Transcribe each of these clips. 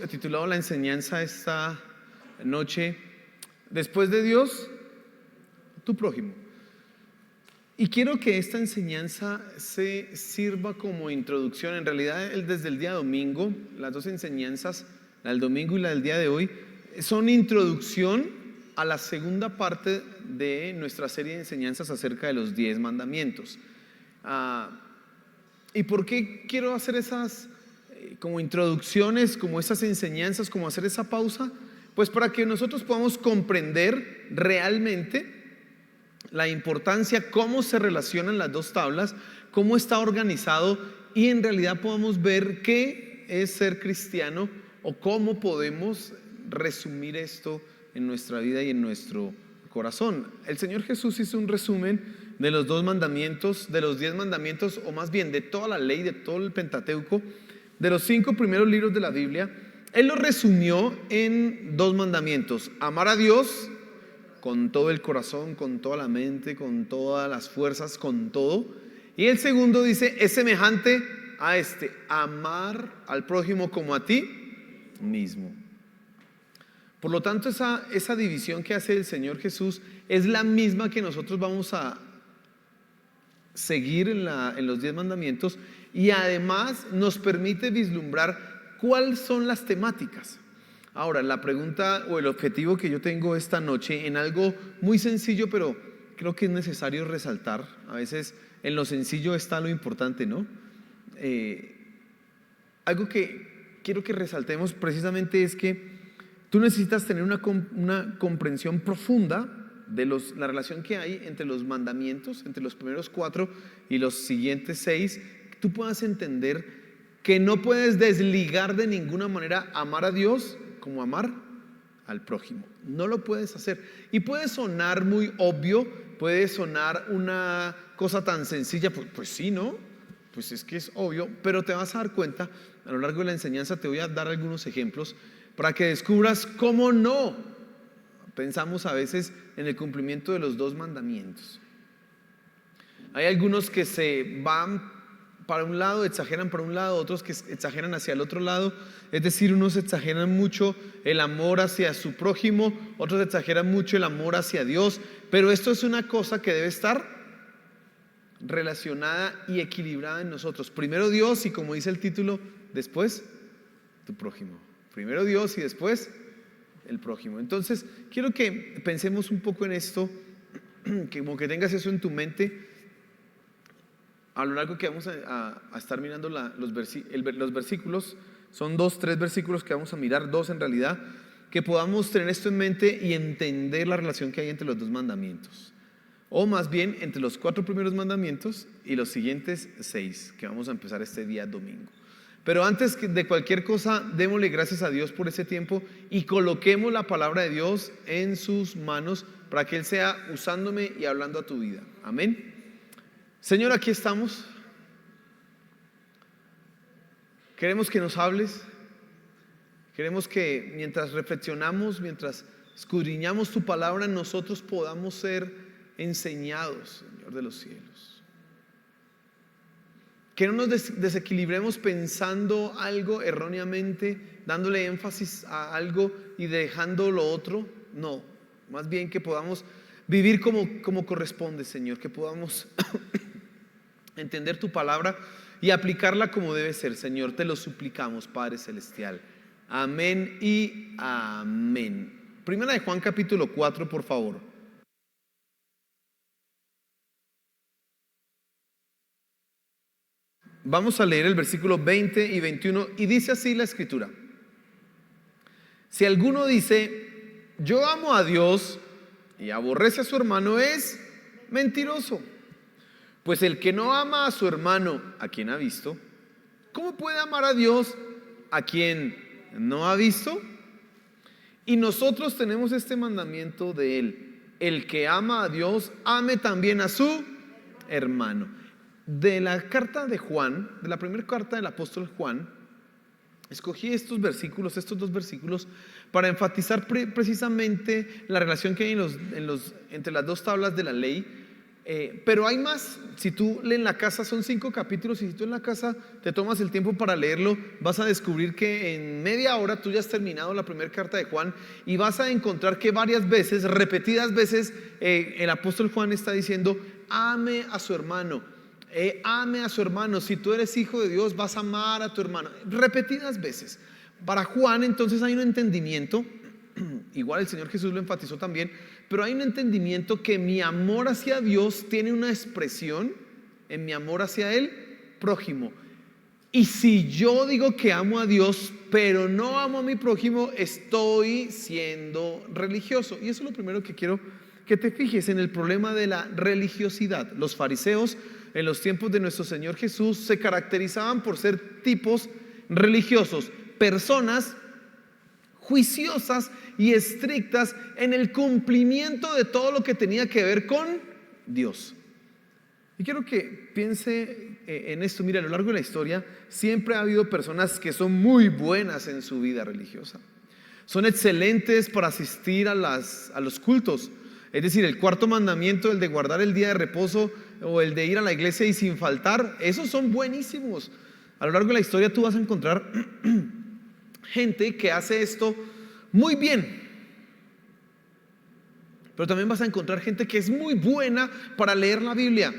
He titulado la enseñanza esta noche: después de Dios, tu prójimo. Y quiero que esta enseñanza se sirva como introducción. En realidad, desde el día domingo, las dos enseñanzas, la del domingo y la del día de hoy, son introducción a la segunda parte de nuestra serie de enseñanzas acerca de los 10 mandamientos. ¿Y por qué quiero hacer esas como introducciones, como esas enseñanzas, como hacer esa pausa? Pues para que nosotros podamos comprender realmente la importancia, cómo se relacionan las dos tablas, cómo está organizado, y en realidad podamos ver qué es ser cristiano o cómo podemos resumir esto en nuestra vida y en nuestro corazón. El Señor Jesús hizo un resumen de los 2 mandamientos, de los 10 mandamientos, o más bien de toda la ley, de todo el Pentateuco, de los 5 primeros libros de la Biblia. Él lo resumió en 2 mandamientos: amar a Dios con todo el corazón, con toda la mente, con todas las fuerzas, con todo. Y el segundo dice, es semejante a este: amar al prójimo como a ti mismo. Por lo tanto, esa división que hace el Señor Jesús es la misma que nosotros vamos a seguir en los 10 mandamientos, y además nos permite vislumbrar cuáles son las temáticas. Ahora, la pregunta o el objetivo que yo tengo esta noche, en algo muy sencillo, pero creo que es necesario resaltar. A veces en lo sencillo está lo importante, ¿no? Algo que quiero que resaltemos precisamente es que tú necesitas tener una comprensión profunda de la relación que hay entre los mandamientos, entre los primeros 4 y los siguientes 6. Tú puedas entender que no puedes desligar de ninguna manera amar a Dios como amar al prójimo. No lo puedes hacer. Y puede sonar muy obvio, puede sonar una cosa tan sencilla, pues sí, ¿no? Pues es que es obvio, pero te vas a dar cuenta a lo largo de la enseñanza. Te voy a dar algunos ejemplos para que descubras cómo no pensamos a veces en el cumplimiento de los 2 mandamientos. Hay algunos que se van para un lado, exageran para un lado, otros que exageran hacia el otro lado. Es decir, unos exageran mucho el amor hacia su prójimo, otros exageran mucho el amor hacia Dios. Pero esto es una cosa que debe estar relacionada y equilibrada en nosotros. Primero Dios, y como dice el título, después tu prójimo. Primero Dios y después el prójimo. Entonces, quiero que pensemos un poco en esto, como que tengas eso en tu mente a lo largo que vamos a estar mirando los versículos. Son 2, 3 versículos que vamos a mirar, 2 en realidad, que podamos tener esto en mente y entender la relación que hay entre los 2 mandamientos, o más bien entre los 4 primeros mandamientos y los siguientes 6 que vamos a empezar este día domingo. Pero antes de cualquier cosa, démosle gracias a Dios por ese tiempo y coloquemos la palabra de Dios en sus manos para que Él sea usándome y hablando a tu vida. Amén. Señor, aquí estamos. Queremos que nos hables. Queremos que mientras reflexionamos, mientras escudriñamos tu palabra, nosotros podamos ser enseñados, Señor de los cielos. Que no nos desequilibremos pensando algo erróneamente, dándole énfasis a algo y dejando lo otro. No, más bien que podamos vivir como corresponde, Señor. Que podamos entender tu palabra y aplicarla como debe ser, Señor. Te lo suplicamos, Padre Celestial. Amén y amén. Primera de Juan capítulo 4, por favor. Vamos a leer el versículo 20 y 21 y dice así la escritura: si alguno dice yo amo a Dios y aborrece a su hermano, es mentiroso. Pues el que no ama a su hermano a quien ha visto, ¿cómo puede amar a Dios a quien no ha visto? Y nosotros tenemos este mandamiento de Él: el que ama a Dios, ame también a su hermano. De la carta de Juan, de la primera carta del apóstol Juan, escogí estos 2 versículos para enfatizar precisamente la relación que hay entre las 2 tablas de la ley. Pero hay más. Si tú en la casa son 5 capítulos, y si tú en la casa te tomas el tiempo para leerlo, vas a descubrir que en media hora tú ya has terminado la primera carta de Juan, y vas a encontrar que varias veces, repetidas veces, el apóstol Juan está diciendo: ame a su hermano, ame a su hermano. Si tú eres hijo de Dios, vas a amar a tu hermano. Repetidas veces. Para Juan, entonces, hay un entendimiento, igual el Señor Jesús lo enfatizó también, pero hay un entendimiento que mi amor hacia Dios tiene una expresión en mi amor hacia el prójimo. Y si yo digo que amo a Dios, pero no amo a mi prójimo, estoy siendo religioso. Y eso es lo primero que quiero que te fijes, en el problema de la religiosidad. Los fariseos en los tiempos de nuestro Señor Jesús se caracterizaban por ser tipos religiosos, personas juiciosas y estrictas en el cumplimiento de todo lo que tenía que ver con Dios. Y quiero que piense en esto. Mira, a lo largo de la historia siempre ha habido personas que son muy buenas en su vida religiosa. Son excelentes para asistir a los cultos. Es decir, el cuarto mandamiento, el de guardar el día de reposo, o el de ir a la iglesia y sin faltar, esos son buenísimos. A lo largo de la historia tú vas a encontrar gente que hace esto muy bien, pero también vas a encontrar gente que es muy buena para leer la Biblia,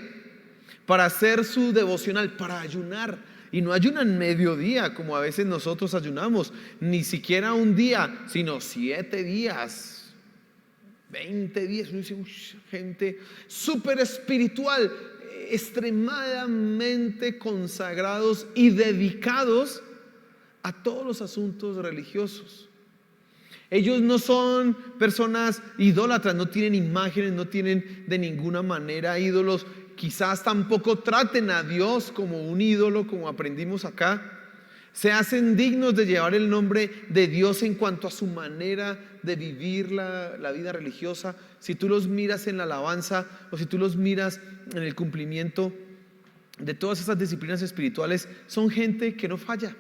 para hacer su devocional, para ayunar. Y no ayunan mediodía como a veces nosotros ayunamos, ni siquiera un día, sino 7 días, 20 días. Uno dice: gente súper espiritual, extremadamente consagrados y dedicados a todos los asuntos religiosos. Ellos no son personas idólatras, no tienen imágenes, no tienen de ninguna manera ídolos. Quizás tampoco traten a Dios como un ídolo, como aprendimos acá. Se hacen dignos de llevar el nombre de Dios en cuanto a su manera de vivir la vida religiosa. Si tú los miras en la alabanza, o si tú los miras en el cumplimiento de todas esas disciplinas espirituales, son gente que no falla,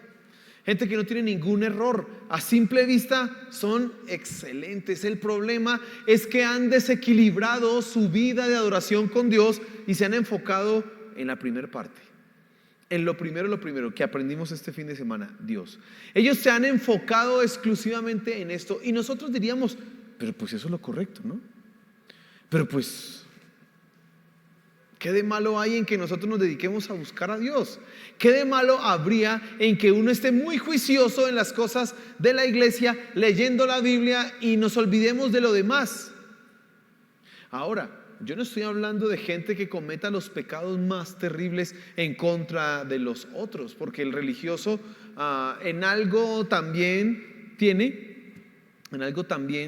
gente que no tiene ningún error. A simple vista son excelentes. El problema es que han desequilibrado su vida de adoración con Dios y se han enfocado en la primera parte, en lo primero que aprendimos este fin de semana: Dios. Ellos se han enfocado exclusivamente en esto, y nosotros diríamos: pero pues eso es lo correcto, ¿no? Pero pues, ¿qué de malo hay en que nosotros nos dediquemos a buscar a Dios? ¿Qué de malo habría en que uno esté muy juicioso en las cosas de la iglesia, leyendo la Biblia, y nos olvidemos de lo demás? Ahora, yo no estoy hablando de gente que cometa los pecados más terribles en contra de los otros, porque el religioso en algo también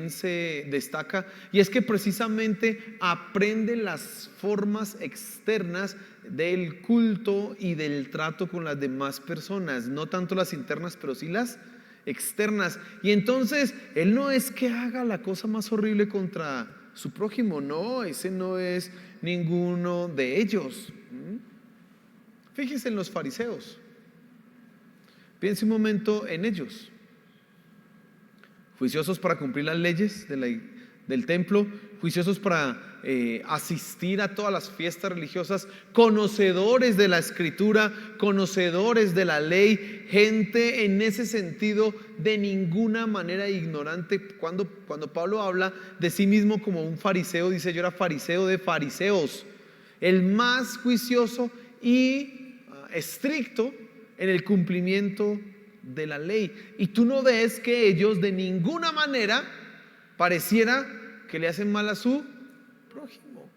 se destaca, y es que precisamente aprende las formas externas del culto y del trato con las demás personas, no tanto las internas, pero sí las externas. Y entonces él no es que haga la cosa más horrible contra su prójimo, no, ese no es ninguno de ellos. Fíjese en los fariseos, piense un momento en ellos. Juiciosos para cumplir las leyes del templo, juiciosos para asistir a todas las fiestas religiosas, conocedores de la escritura, conocedores de la ley, gente en ese sentido de ninguna manera ignorante. Cuando Pablo habla de sí mismo como un fariseo, dice: yo era fariseo de fariseos, el más juicioso y estricto en el cumplimiento de la ley. Y tú no ves que ellos de ninguna manera pareciera que le hacen mal a su prójimo.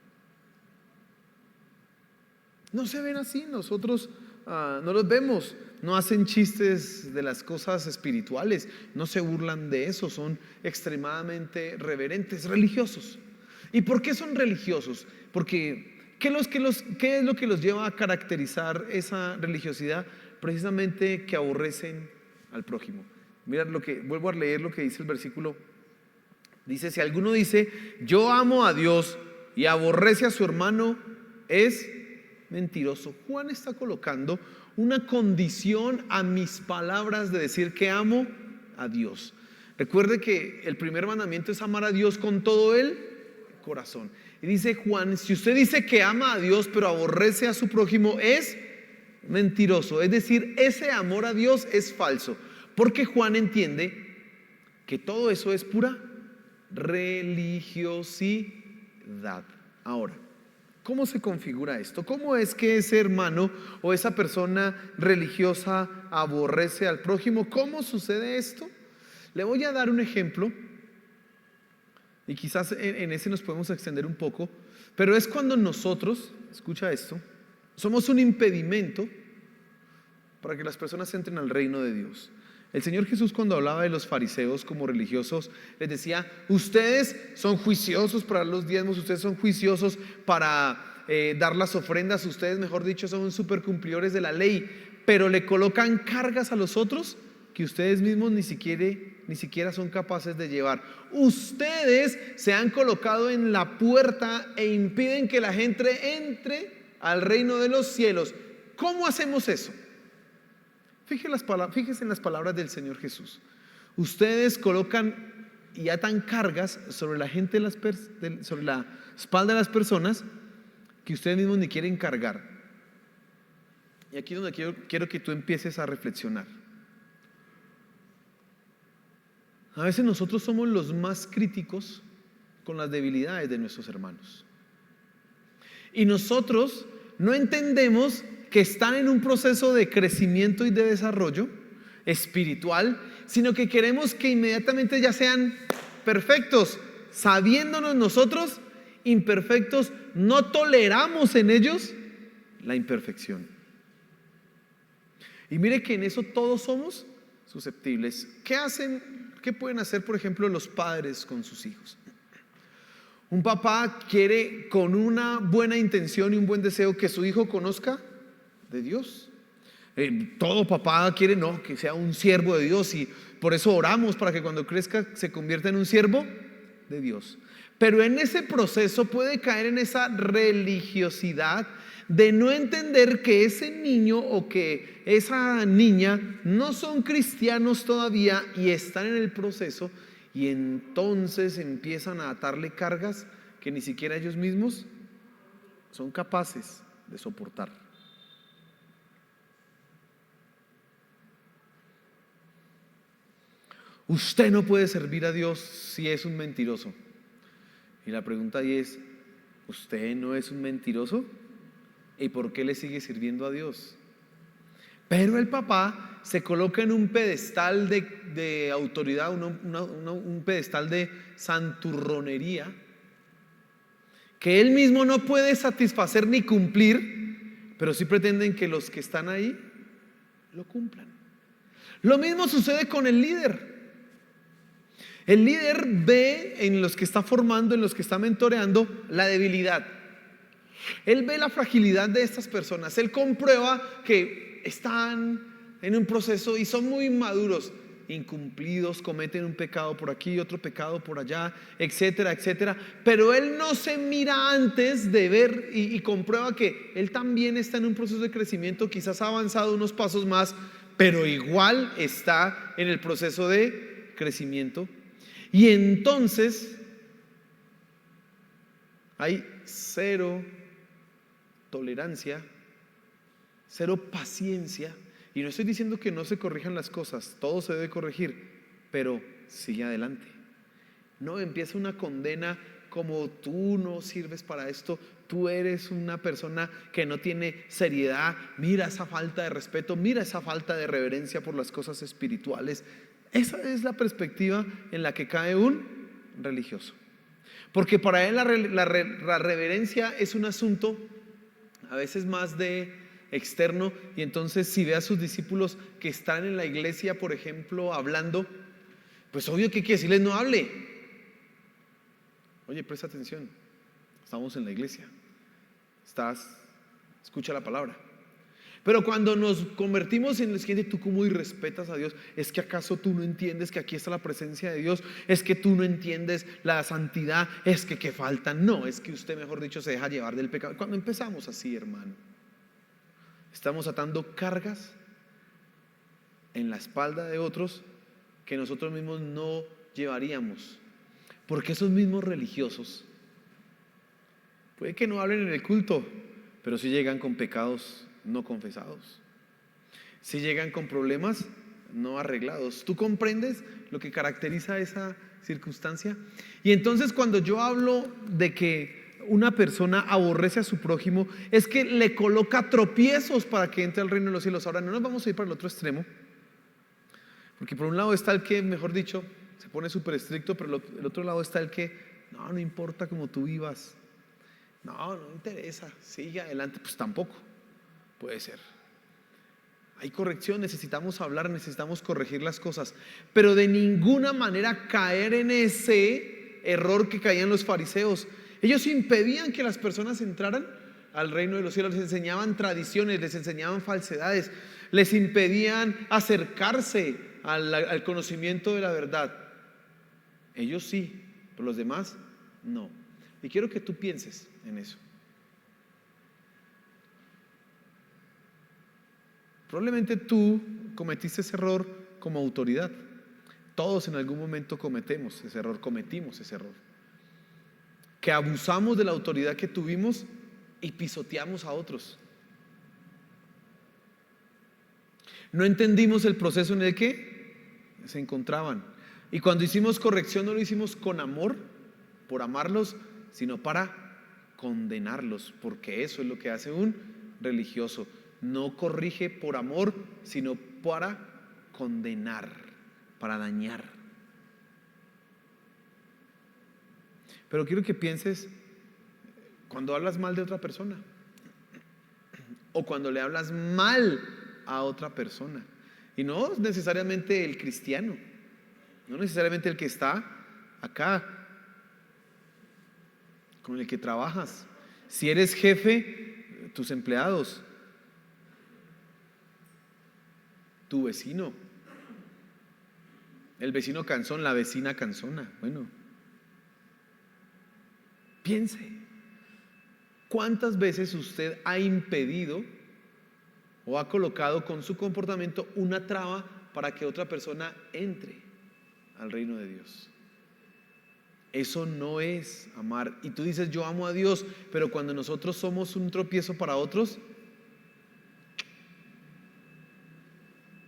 No se ven así. Nosotros no los vemos. No hacen chistes de las cosas espirituales, no se burlan de eso. Son extremadamente reverentes, religiosos. ¿Y por qué son religiosos? Porque ¿qué es lo que los lleva a caracterizar esa religiosidad? Precisamente que aborrecen al prójimo. Mira vuelvo a leer lo que dice el versículo. Dice: si alguno dice yo amo a Dios y aborrece a su hermano, es mentiroso. Juan está colocando una condición a mis palabras de decir que amo a Dios. Recuerde que el primer mandamiento es amar a Dios con todo el corazón. Y dice Juan, si usted dice que ama a Dios pero aborrece a su prójimo, es mentiroso. Es decir, ese amor a Dios es falso. Porque Juan entiende que todo eso es pura religiosidad. Ahora, ¿cómo se configura esto? ¿Cómo es que ese hermano o esa persona religiosa aborrece al prójimo? ¿Cómo sucede esto? Le voy a dar un ejemplo y quizás en ese nos podemos extender un poco, pero es cuando nosotros, escucha esto, somos un impedimento para que las personas entren al reino de Dios. El Señor Jesús, cuando hablaba de los fariseos como religiosos, les decía: ustedes son juiciosos para los diezmos, ustedes son juiciosos para dar las ofrendas, ustedes, mejor dicho, son súper cumplidores de la ley, pero le colocan cargas a los otros que ustedes mismos ni siquiera son capaces de llevar. Ustedes se han colocado en la puerta e impiden que la gente entre al reino de los cielos. ¿Cómo hacemos eso? Fíjese en las palabras del Señor Jesús. Ustedes colocan y atan cargas sobre la gente, sobre la espalda de las personas que ustedes mismos ni quieren cargar. Y aquí es donde quiero que tú empieces a reflexionar. A veces nosotros somos los más críticos con las debilidades de nuestros hermanos. Y nosotros no entendemos que están en un proceso de crecimiento y de desarrollo espiritual, sino que queremos que inmediatamente ya sean perfectos, sabiéndonos nosotros imperfectos. No toleramos en ellos la imperfección. Y mire que en eso todos somos susceptibles. ¿Qué pueden hacer, por ejemplo, los padres con sus hijos? Un papá quiere, con una buena intención y un buen deseo, que su hijo conozca de Dios. Todo papá quiere que sea un siervo de Dios, y por eso oramos para que cuando crezca se convierta en un siervo de Dios. Pero en ese proceso puede caer en esa religiosidad de no entender que ese niño o que esa niña no son cristianos todavía y están en el proceso, y entonces empiezan a atarle cargas que ni siquiera ellos mismos son capaces de soportar. Usted no puede servir a Dios si es un mentiroso. Y la pregunta ahí es: ¿usted no es un mentiroso? ¿Y por qué le sigue sirviendo a Dios? Pero el papá se coloca en un pedestal de autoridad, un pedestal de santurronería, que él mismo no puede satisfacer ni cumplir, pero sí pretenden que los que están ahí lo cumplan. Lo mismo sucede con el líder. El líder ve en los que está formando, en los que está mentoreando, la debilidad. Él ve la fragilidad de estas personas. Él comprueba que están en un proceso y son muy inmaduros, incumplidos, cometen un pecado por aquí, otro pecado por allá, etcétera, etcétera. Pero él no se mira antes de ver y comprueba que él también está en un proceso de crecimiento. Quizás ha avanzado unos pasos más, pero igual está en el proceso de crecimiento. Y entonces hay cero tolerancia, cero paciencia. Y no estoy diciendo que no se corrijan las cosas, todo se debe corregir, pero sigue adelante. No empieza una condena como: tú no sirves para esto, tú eres una persona que no tiene seriedad, mira esa falta de respeto, mira esa falta de reverencia por las cosas espirituales. Esa es la perspectiva en la que cae un religioso. Porque para él la reverencia es un asunto a veces más de externo, y entonces si ve a sus discípulos que están en la iglesia, por ejemplo, hablando, pues obvio que hay que decirles: no hable. Oye, presta atención, estamos en la iglesia, escucha la palabra. Pero cuando nos convertimos en el siguiente: tú cómo irrespetas a Dios, es que acaso tú no entiendes que aquí está la presencia de Dios, es que tú no entiendes la santidad, es que falta. No, es que usted, mejor dicho, se deja llevar del pecado. Cuando empezamos así, hermano, estamos atando cargas en la espalda de otros que nosotros mismos no llevaríamos, porque esos mismos religiosos Puede que no hablen en el culto, pero sí llegan con pecados no confesados. Sí llegan con problemas no arreglados. ¿Tú comprendes lo que caracteriza esa circunstancia? Y entonces cuando yo hablo de que una persona aborrece a su prójimo, es que le coloca tropiezos para que entre al reino de los cielos. Ahora no nos vamos a ir para el otro extremo, porque por un lado está el que, mejor dicho, se pone súper estricto, pero el otro lado está el que no importa cómo tú vivas, no interesa, sigue adelante. Pues tampoco puede ser. Hay corrección, necesitamos hablar, necesitamos corregir las cosas, pero de ninguna manera caer en ese error que caían los fariseos. Ellos impedían que las personas entraran al reino de los cielos, les enseñaban tradiciones, les enseñaban falsedades, les impedían acercarse al conocimiento de la verdad. Ellos sí, pero los demás no. Y quiero que tú pienses en eso. Probablemente tú cometiste ese error como autoridad. Todos en algún momento cometimos ese error. Que abusamos de la autoridad que tuvimos y pisoteamos a otros. No entendimos el proceso en el que se encontraban. Y cuando hicimos corrección no lo hicimos con amor, por amarlos, sino para condenarlos, porque eso es lo que hace un religioso. No corrige por amor, sino para condenar, para dañar. Pero quiero que pienses cuando hablas mal de otra persona o cuando le hablas mal a otra persona. Y no necesariamente el cristiano, no necesariamente el que está acá, con el que trabajas. Si eres jefe, tus empleados, tu vecino, el vecino cansón, la vecina cansona. Bueno, piense, ¿cuántas veces usted ha impedido o ha colocado con su comportamiento una traba para que otra persona entre al reino de Dios? Eso no es amar. Y tú dices, yo amo a Dios, pero cuando nosotros somos un tropiezo para otros,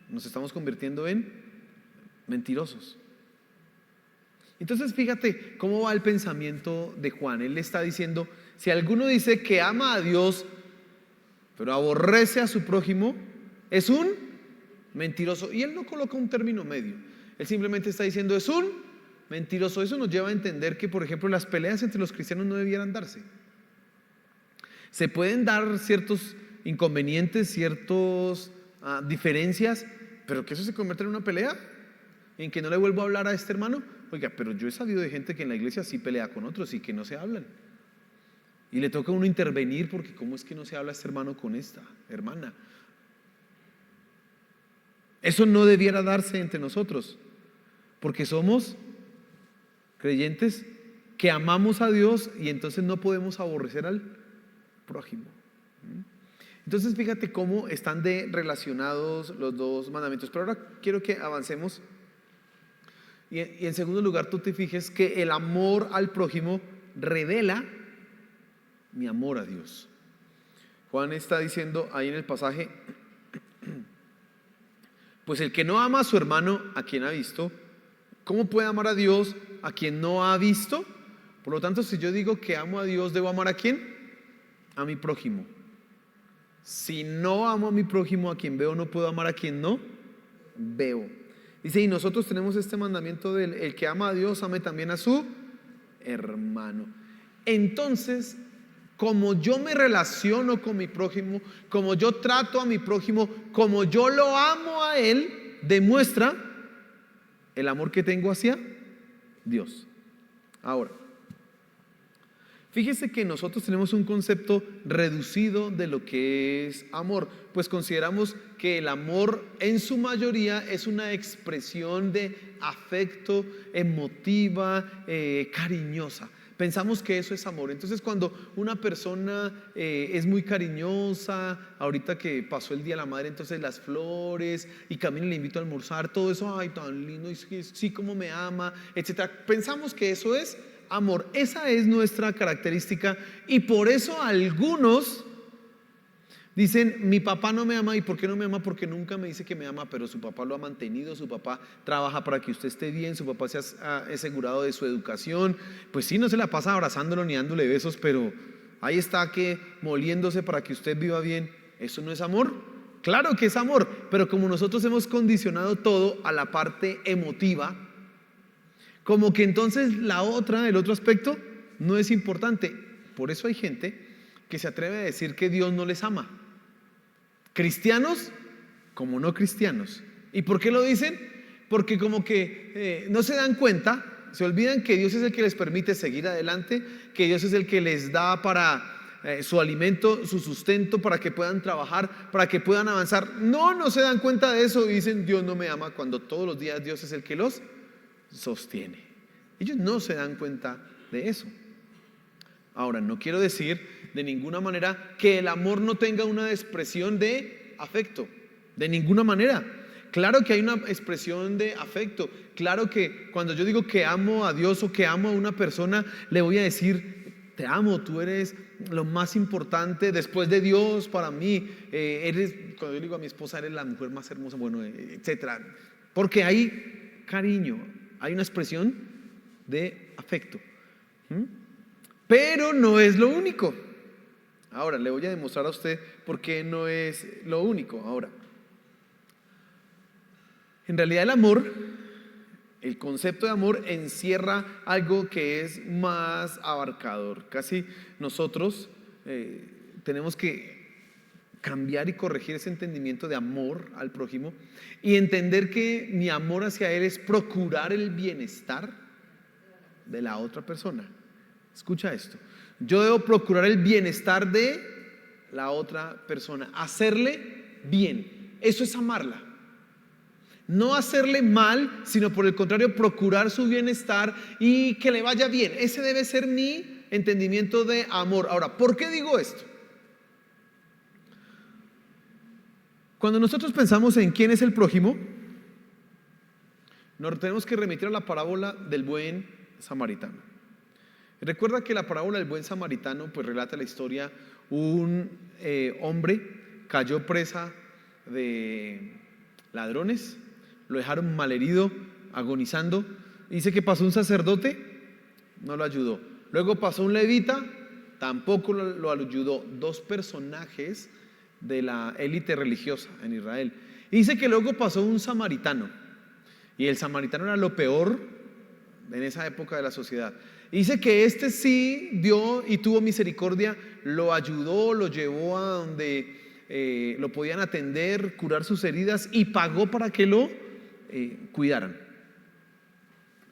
nos estamos convirtiendo en mentirosos. Entonces fíjate cómo va el pensamiento de Juan. Él le está diciendo, si alguno dice que ama a Dios pero aborrece a su prójimo, es un mentiroso. Y él no coloca un término medio, él simplemente está diciendo es un mentiroso. Eso nos lleva a entender que, por ejemplo, las peleas entre los cristianos no debieran darse. Se pueden dar ciertos inconvenientes, ciertas diferencias, pero que eso se convierta en una pelea, en que no le vuelvo a hablar a este hermano. Oiga, pero yo he sabido de gente que en la iglesia sí pelea con otros y que no se hablan, y le toca a uno intervenir porque ¿cómo es que no se habla este hermano con esta hermana? Eso no debiera darse entre nosotros, porque somos creyentes que amamos a Dios y entonces no podemos aborrecer al prójimo. Entonces fíjate cómo están relacionados los dos mandamientos. Pero ahora quiero que avancemos y en segundo lugar tú te fijes que el amor al prójimo revela mi amor a Dios. Juan está diciendo ahí en el pasaje, pues el que no ama a su hermano, a quien ha visto, ¿cómo puede amar a Dios a quien no ha visto? Por lo tanto, si yo digo que amo a Dios, ¿debo amar a quién? A mi prójimo. Si no amo a mi prójimo, a quien veo, no puedo amar a quien no veo. Dice, y nosotros tenemos este mandamiento del el que ama a Dios, ame también a su hermano. Entonces, como yo me relaciono con mi prójimo, como yo trato a mi prójimo, como yo lo amo a él, demuestra el amor que tengo hacia Dios. Ahora, fíjese que nosotros tenemos un concepto reducido de lo que es amor, pues consideramos que el amor en su mayoría es una expresión de afecto emotiva, cariñosa. Pensamos que eso es amor. Entonces cuando una persona es muy cariñosa, ahorita que pasó el Día de la Madre, entonces las flores y Camila le invito a almorzar, todo eso, ay tan lindo, y sí como me ama, etcétera. Pensamos que eso es amor. Esa es nuestra característica y por eso algunos dicen, mi papá no me ama. ¿Y por qué no me ama? Porque nunca me dice que me ama, pero su papá lo ha mantenido, su papá trabaja para que usted esté bien, su papá se ha asegurado de su educación. Pues sí, no se la pasa abrazándolo ni dándole besos, pero ahí está que moliéndose para que usted viva bien. ¿Eso no es amor? Claro que es amor, pero como nosotros hemos condicionado todo a la parte emotiva, como que entonces el otro aspecto no es importante. Por eso hay gente que se atreve a decir que Dios no les ama. Cristianos como no cristianos. ¿Y por qué lo dicen? Porque como que no se dan cuenta, se olvidan que Dios es el que les permite seguir adelante, que Dios es el que les da para su alimento, su sustento, para que puedan trabajar, para que puedan avanzar. No se dan cuenta de eso y dicen, Dios no me ama, cuando todos los días Dios es el que los sostiene. Ellos no se dan cuenta de eso. Ahora, no quiero decir de ninguna manera que el amor no tenga una expresión de afecto, de ninguna manera. Claro que hay una expresión de afecto. Claro que cuando yo digo que amo a Dios o que amo a una persona, le voy a decir, te amo, tú eres lo más importante después de Dios para mí. Cuando yo digo a mi esposa, eres la mujer más hermosa, bueno, etcétera. Porque hay cariño, hay una expresión de afecto. Pero no es lo único. Ahora, le voy a demostrar a usted por qué no es lo único. Ahora, en realidad el concepto de amor encierra algo que es más abarcador. Casi nosotros tenemos que cambiar y corregir ese entendimiento de amor al prójimo y entender que mi amor hacia él es procurar el bienestar de la otra persona. Escucha esto. Yo debo procurar el bienestar de la otra persona, hacerle bien. Eso es amarla. No hacerle mal, sino por el contrario, procurar su bienestar y que le vaya bien. Ese debe ser mi entendimiento de amor. Ahora, ¿por qué digo esto? Cuando nosotros pensamos en quién es el prójimo, nos tenemos que remitir a la parábola del buen samaritano. Recuerda que la parábola del buen samaritano pues relata la historia. Un hombre cayó presa de ladrones, lo dejaron malherido, agonizando. Dice que pasó un sacerdote, no lo ayudó. Luego pasó un levita, tampoco lo ayudó. Dos personajes de la élite religiosa en Israel. Y dice que luego pasó un samaritano, y el samaritano era lo peor en esa época de la sociedad. Dice que este sí dio y tuvo misericordia, lo ayudó, lo llevó a donde lo podían atender, curar sus heridas y pagó para que lo cuidaran.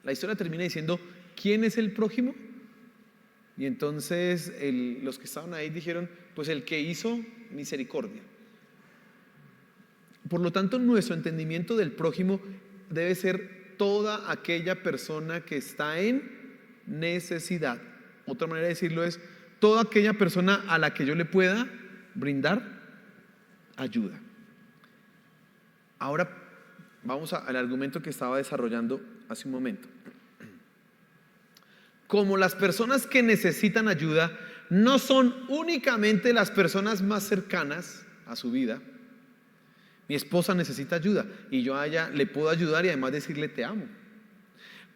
La historia termina diciendo, ¿quién es el prójimo? Y entonces los que estaban ahí dijeron, pues el que hizo misericordia. Por lo tanto, nuestro entendimiento del prójimo debe ser toda aquella persona que está en necesidad. Otra manera de decirlo es toda aquella persona a la que yo le pueda brindar ayuda. Ahora vamos al argumento que estaba desarrollando hace un momento. Como las personas que necesitan ayuda no son únicamente las personas más cercanas a su vida. Mi esposa necesita ayuda y yo a ella le puedo ayudar y además decirle te amo.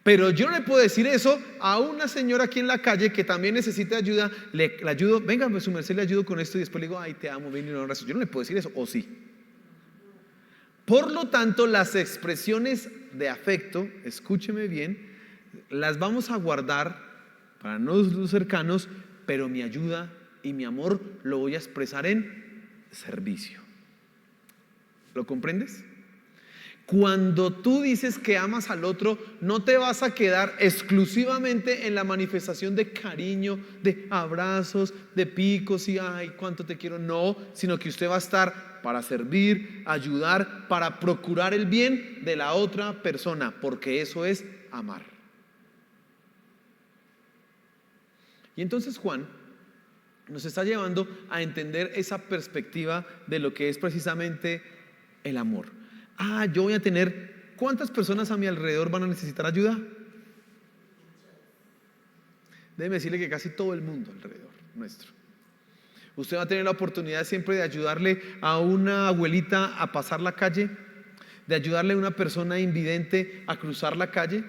Pero yo no le puedo decir eso a una señora aquí en la calle que también necesita ayuda. Le ayudo, venga, pues su merced, le ayudo con esto y después le digo, ay, te amo, ven y un abrazo. Yo no le puedo decir eso, o sí. Por lo tanto, las expresiones de afecto, escúcheme bien, las vamos a guardar para los cercanos, pero mi ayuda y mi amor lo voy a expresar en servicio. ¿Lo comprendes? Cuando tú dices que amas al otro, no te vas a quedar exclusivamente en la manifestación de cariño, de abrazos, de picos y ay, cuánto te quiero. No, sino que usted va a estar para servir, ayudar, para procurar el bien de la otra persona, porque eso es amar. Y entonces Juan nos está llevando a entender esa perspectiva de lo que es precisamente el amor. Yo voy a tener, ¿cuántas personas a mi alrededor van a necesitar ayuda? déjeme decirle que casi todo el mundo alrededor nuestro. Usted va a tener la oportunidad siempre de ayudarle a una abuelita a pasar la calle, de ayudarle a una persona invidente a cruzar la calle,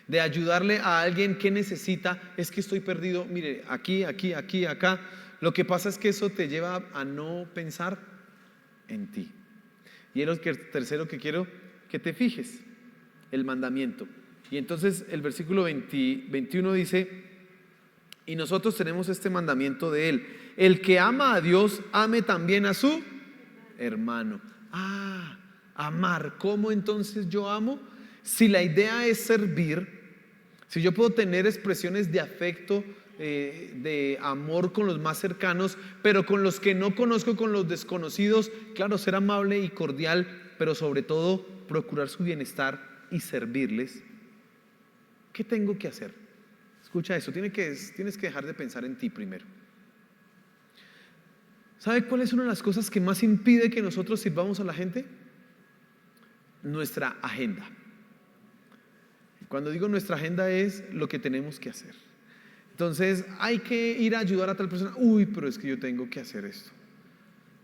de ayudarle a alguien que necesita, es que estoy perdido, mire, aquí, aquí, aquí, acá. Lo que pasa es que eso te lleva a no pensar en ti. Y es lo tercero que quiero que te fijes, el mandamiento. Y entonces el versículo 21 dice: y nosotros tenemos este mandamiento de Él: el que ama a Dios, ame también a su hermano. Amar. ¿Cómo entonces yo amo? Si la idea es servir, si yo puedo tener expresiones de afecto, de amor con los más cercanos, pero con los que no conozco, con los desconocidos, claro, ser amable y cordial, pero sobre todo procurar su bienestar y servirles. ¿Qué tengo que hacer? Escucha eso, tienes que dejar de pensar en ti primero. ¿Sabe cuál es una de las cosas que más impide que nosotros sirvamos a la gente? Nuestra agenda. Cuando digo nuestra agenda es lo que tenemos que hacer. Entonces hay que ir a ayudar a tal persona. Uy, pero es que yo tengo que hacer esto.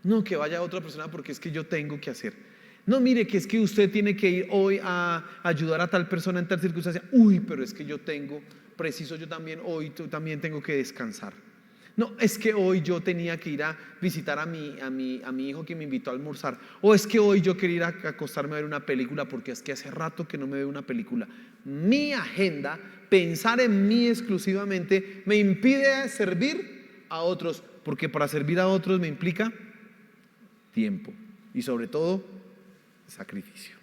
No, que vaya otra persona porque es que yo tengo que hacer. No, mire, que es que usted tiene que ir hoy a ayudar a tal persona en tal circunstancia. Uy, pero es que yo también hoy también tengo que descansar. No, es que hoy yo tenía que ir a visitar a mi hijo que me invitó a almorzar. O es que hoy yo quería ir a acostarme a ver una película porque es que hace rato que no me veo una película. Mi agenda, pensar en mí exclusivamente, me impide servir a otros, porque para servir a otros me implica tiempo y sobre todo sacrificio.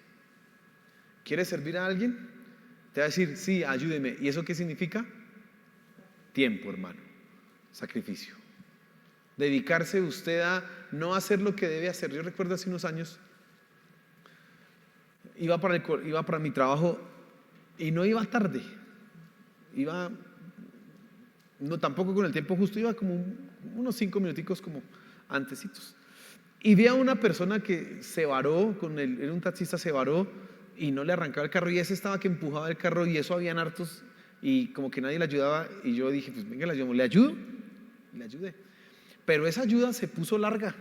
¿Quieres servir a alguien? Te va a decir, sí, ayúdeme. ¿Y eso qué significa? Tiempo, hermano. Sacrificio. Dedicarse usted a no hacer lo que debe hacer. Yo recuerdo hace unos años, iba para mi trabajo y no iba tarde. No tampoco con el tiempo justo, iba como unos 5 minuticos como antecitos. Y vi a una persona que se varó, era un taxista, se varó y no le arrancaba el carro, y ese estaba que empujaba el carro, y eso habían hartos y como que nadie le ayudaba, y yo dije, pues venga, ¿le ayudo? Le ayudé, pero esa ayuda se puso larga,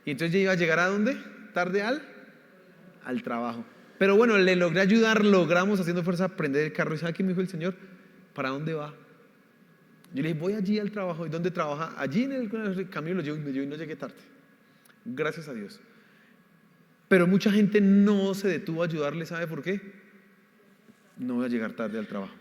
y entonces ya iba a llegar ¿a dónde? Tarde al trabajo. Pero bueno, le logré ayudar, logramos haciendo fuerza prender el carro. ¿Y sabe qué me dijo el Señor? ¿Para dónde va? Yo le dije, voy allí al trabajo. ¿Y dónde trabaja? Allí en el camino, yo no llegué tarde, gracias a Dios. Pero mucha gente no se detuvo a ayudarle. ¿Sabe por qué? No voy a llegar tarde al trabajo.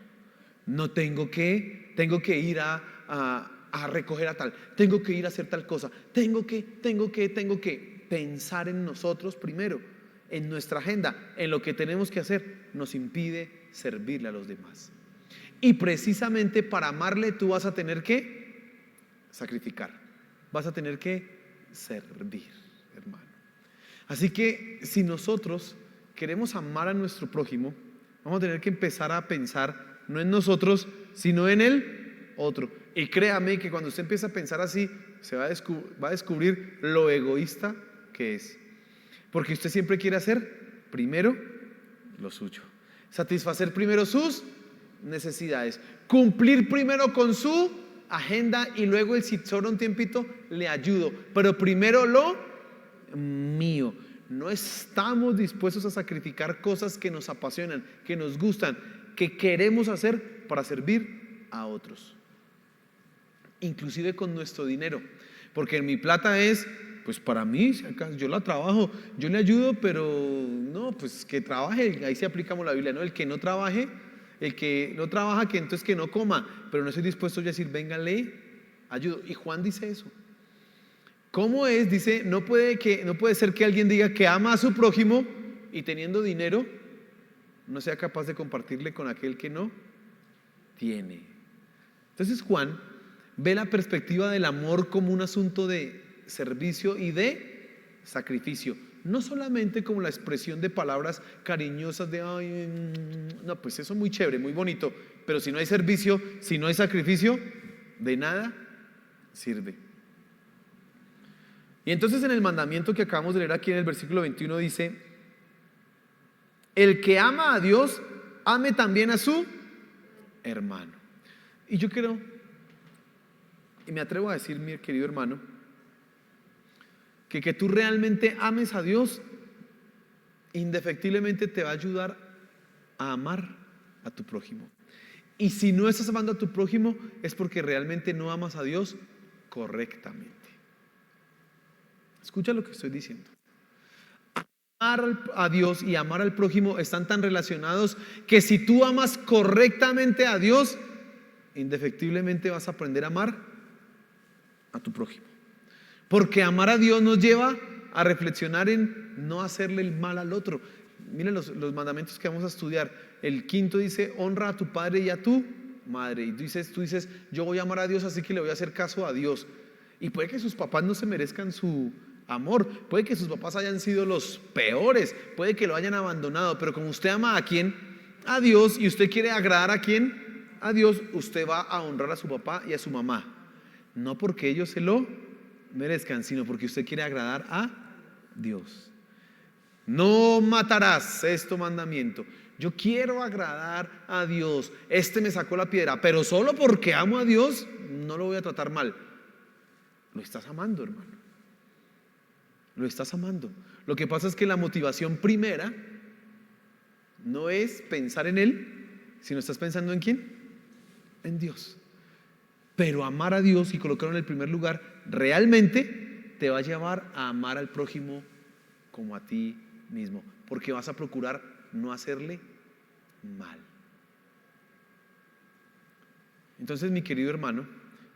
No tengo que ir a recoger a tal, tengo que ir a hacer tal cosa, tengo que pensar en nosotros primero, en nuestra agenda, en lo que tenemos que hacer, nos impide servirle a los demás. Y precisamente para amarle tú vas a tener que sacrificar, vas a tener que servir, hermano. Así que si nosotros queremos amar a nuestro prójimo, vamos a tener que empezar a pensar no en nosotros, sino en el otro. Y créame que cuando usted empieza a pensar así, se va a descubrir lo egoísta que es. Porque usted siempre quiere hacer primero lo suyo, satisfacer primero sus necesidades, cumplir primero con su agenda, y luego si sobra un tiempito le ayudo, pero primero lo mío. No estamos dispuestos a sacrificar cosas que nos apasionan, que nos gustan, que queremos hacer para servir a otros, inclusive con nuestro dinero, porque mi plata es, pues para mí, si acaso yo la trabajo, yo le ayudo, pero no, pues que trabaje. Ahí sí aplicamos la Biblia, ¿no? El que no trabaje, el que no trabaja, que entonces que no coma. Pero no estoy dispuesto yo a decir, venga, le ayudo. Y Juan dice eso. ¿Cómo es? Dice, no puede ser que alguien diga que ama a su prójimo y teniendo dinero no sea capaz de compartirle con aquel que no tiene. Entonces Juan ve la perspectiva del amor como un asunto de servicio y de sacrificio, no solamente como la expresión de palabras cariñosas de ay, no, pues eso es muy chévere, muy bonito, pero si no hay servicio, si no hay sacrificio, de nada sirve. Y entonces en el mandamiento que acabamos de leer aquí en el versículo 21 dice: el que ama a Dios, ame también a su hermano. Y yo quiero, y me atrevo a decir, mi querido hermano, que tú realmente ames a Dios, indefectiblemente te va a ayudar a amar a tu prójimo. Y si no estás amando a tu prójimo, es porque realmente no amas a Dios correctamente. Escucha lo que estoy diciendo. Amar a Dios y amar al prójimo están tan relacionados que si tú amas correctamente a Dios, indefectiblemente vas a aprender a amar a tu prójimo. Porque amar a Dios nos lleva a reflexionar en no hacerle el mal al otro. Miren los mandamientos que vamos a estudiar. El quinto dice: honra a tu padre y a tu madre. Y tú dices, yo voy a amar a Dios, así que le voy a hacer caso a Dios. Y puede que sus papás no se merezcan su amor, puede que sus papás hayan sido los peores, puede que lo hayan abandonado, pero como usted ama a quién, a Dios, y usted quiere agradar a quién, a Dios, usted va a honrar a su papá y a su mamá, no porque ellos se lo merezcan, sino porque usted quiere agradar a Dios. No matarás, sexto mandamiento. Yo quiero agradar a Dios. Este me sacó la piedra, pero solo porque amo a Dios no lo voy a tratar mal. Lo estás amando, hermano. Lo estás amando. Lo que pasa es que la motivación primera no es pensar en Él, sino estás pensando ¿en quién? En Dios. Pero amar a Dios y colocarlo en el primer lugar realmente te va a llevar a amar al prójimo como a ti mismo, porque vas a procurar no hacerle mal. Entonces, mi querido hermano,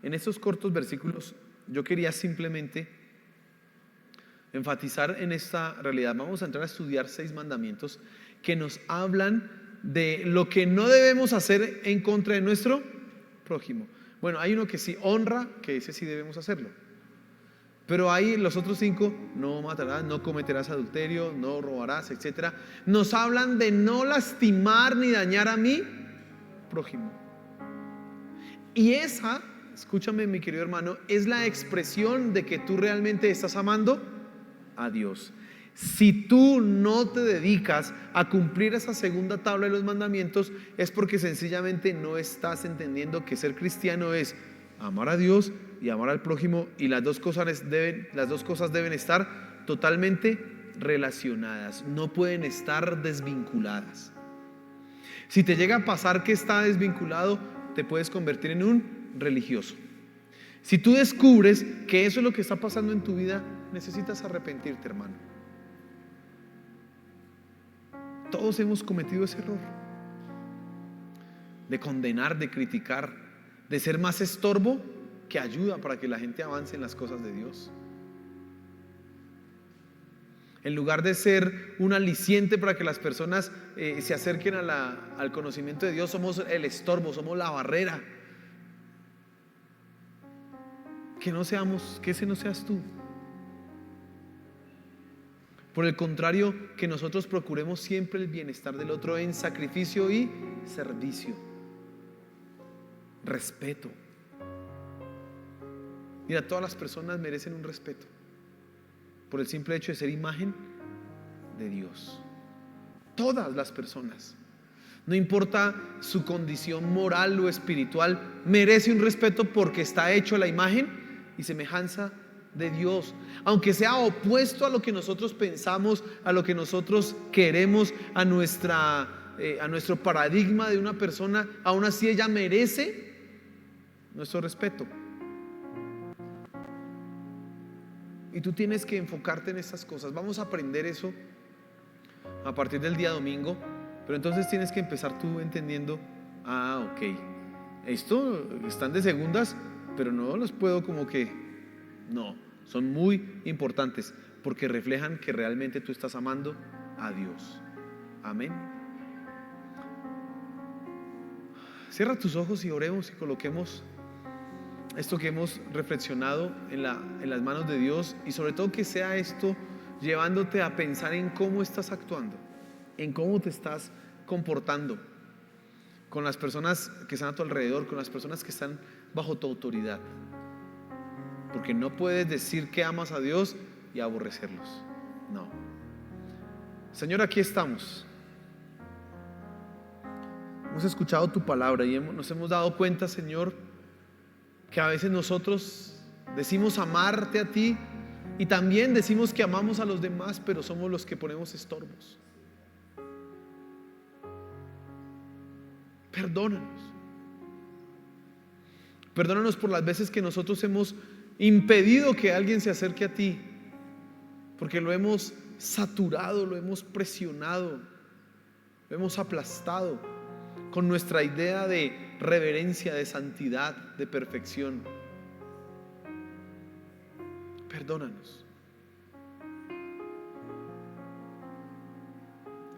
en estos cortos versículos yo quería simplemente enfatizar en esta realidad. Vamos a entrar a estudiar 6 mandamientos que nos hablan de lo que no debemos hacer en contra de nuestro prójimo. Bueno, hay uno que sí, honra, que ese sí debemos hacerlo. Pero hay los otros 5: no matarás, no cometerás adulterio, no robarás, etc. Nos hablan de no lastimar ni dañar a mi prójimo. Y esa, escúchame mi querido hermano, es la expresión de que tú realmente estás amando a Dios. Si tú no te dedicas a cumplir esa segunda tabla de los mandamientos, es porque sencillamente no estás entendiendo que ser cristiano es amar a Dios y amar al prójimo, y las dos cosas deben estar totalmente relacionadas, no pueden estar desvinculadas. Si te llega a pasar que está desvinculado, te puedes convertir en un religioso. Si tú descubres que eso es lo que está pasando en tu vida, necesitas arrepentirte, hermano. Todos hemos cometido ese error de condenar, de criticar, de ser más estorbo que ayuda para que la gente avance en las cosas de Dios. En lugar de ser un aliciente para que las personas se acerquen al conocimiento de Dios, somos el estorbo, somos la barrera. Que ese no seas tú. Por el contrario, que nosotros procuremos siempre el bienestar del otro en sacrificio y servicio, respeto. Mira, todas las personas merecen un respeto por el simple hecho de ser imagen de Dios. Todas las personas, no importa su condición moral o espiritual, merece un respeto porque está hecho a la imagen y semejanza de Dios. Aunque sea opuesto a lo que nosotros pensamos, a lo que nosotros queremos, a nuestro paradigma de una persona, aún así ella merece nuestro respeto. Y tú tienes que enfocarte en estas cosas. Vamos a aprender eso a partir del día domingo. Pero entonces tienes que empezar tú entendiendo: ok, esto están de segundas, pero no los puedo no, son muy importantes porque reflejan que realmente tú estás amando a Dios. Amén. Cierra tus ojos y oremos y coloquemos esto que hemos reflexionado en las manos de Dios, y sobre todo que sea esto llevándote a pensar en cómo estás actuando, en cómo te estás comportando con las personas que están a tu alrededor, con las personas que están bajo tu autoridad. Porque no puedes decir que amas a Dios y aborrecerlos. No. Señor, aquí estamos. hemos escuchado tu palabra y nos hemos dado cuenta, Señor, que a veces nosotros decimos amarte a ti y también decimos que amamos a los demás, pero somos los que ponemos estorbos. Perdónanos. Perdónanos por las veces que nosotros hemos impedido que alguien se acerque a ti, porque lo hemos saturado, lo hemos presionado, lo hemos aplastado con nuestra idea de reverencia, de santidad, de perfección. Perdónanos.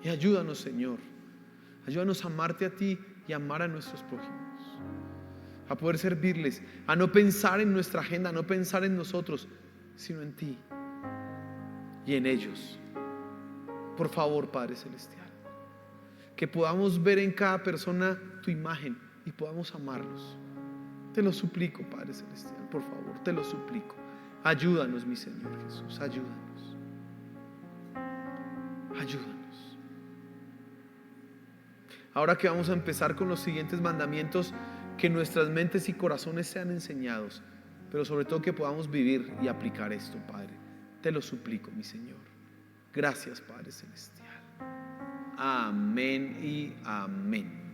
Y ayúdanos, Señor. Ayúdanos a amarte a ti y amar a nuestros prójimos, a poder servirles, a no pensar en nuestra agenda, a no pensar en nosotros, sino en ti y en ellos. Por favor, Padre Celestial, que podamos ver en cada persona tu imagen y podamos amarlos. Te lo suplico, Padre Celestial, por favor, te lo suplico. Ayúdanos, mi Señor Jesús, ayúdanos. Ayúdanos. Ahora que vamos a empezar con los siguientes mandamientos, que nuestras mentes y corazones sean enseñados, pero sobre todo que podamos vivir y aplicar esto, Padre. Te lo suplico, mi Señor. Gracias, Padre Celestial. Amén y amén.